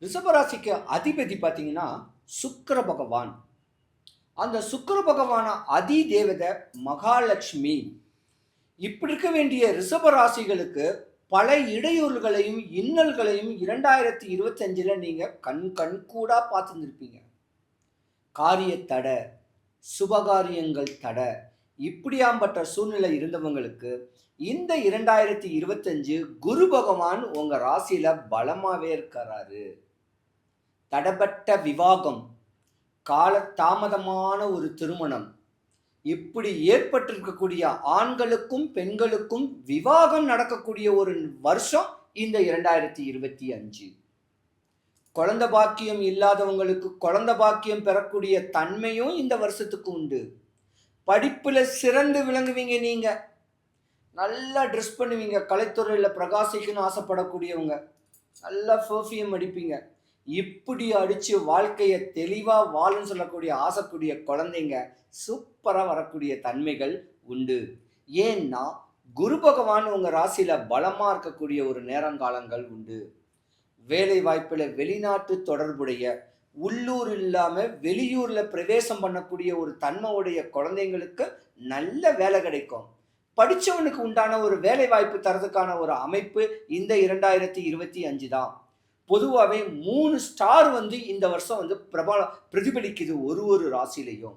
ரிஷபராசிக்கு அதிபதி பார்த்தீங்கன்னா சுக்கிர பகவான். அந்த சுக்கிர பகவான அதி தேவதை மகாலட்சுமி. இப்படி இருக்க வேண்டிய ரிஷபராசிகளுக்கு பல இடையூறுகளையும் இன்னல்களையும் 2025ல் நீங்க கண்கூடா பார்த்துருப்பீங்க. காரிய தடை, சுபகாரியங்கள் தடை, இப்படியாம்பட்ட சூழ்நிலை இருந்தவங்களுக்கு இந்த 2025 குரு பகவான் உங்க ராசியில பலமாவே இருக்கிறாரு. தடைப்பட்ட விவாகம், கால தாமதமான ஒரு திருமணம், இப்படி ஏற்பட்டிருக்கக்கூடிய ஆண்களுக்கும் பெண்களுக்கும் விவாகம் நடக்கக்கூடிய ஒரு வருஷம் இந்த 2025. குழந்தை பாக்கியம் இல்லாதவங்களுக்கு குழந்தை பாக்கியம் பெறக்கூடிய தன்மையும் இந்த வருஷத்துக்கு உண்டு. படிப்புல சிறந்து விளங்குவீங்க. நீங்க நல்லா ட்ரெஸ் பண்ணுவீங்க. கலைத்துறையில் பிரகாசிக்கணும்னு ஆசைப்படக்கூடியவங்க நல்லா பெர்ஃப்யூம் அடிப்பீங்க. இப்படி அடிச்சு வாழ்க்கையை தெளிவா வாழுன்னு சொல்லக்கூடிய ஆசைக்கூடிய குழந்தைங்க சூப்பரா வரக்கூடிய தன்மைகள் உண்டு. ஏன்னா குரு பகவான் உங்க ராசியில பலமா இருக்கக்கூடிய ஒரு நேரங்காலங்கள் உண்டு. வேலை வாய்ப்புல வெளிநாட்டு தொடர்புடைய, உள்ளூர் இல்லாம வெளியூர்ல பிரவேசம் பண்ணக்கூடிய ஒரு தன்மையுடைய குழந்தைங்களுக்கு நல்ல வேலை கிடைக்கும். படிச்சவனுக்கு உண்டான ஒரு வேலை வாய்ப்பு தரதுக்கான ஒரு அமைப்பு இந்த 2025 தான். பொதுவாகவே 3 ஸ்டார் இந்த வருஷம் பிரதிபலிக்குது ஒரு ராசியிலையும்.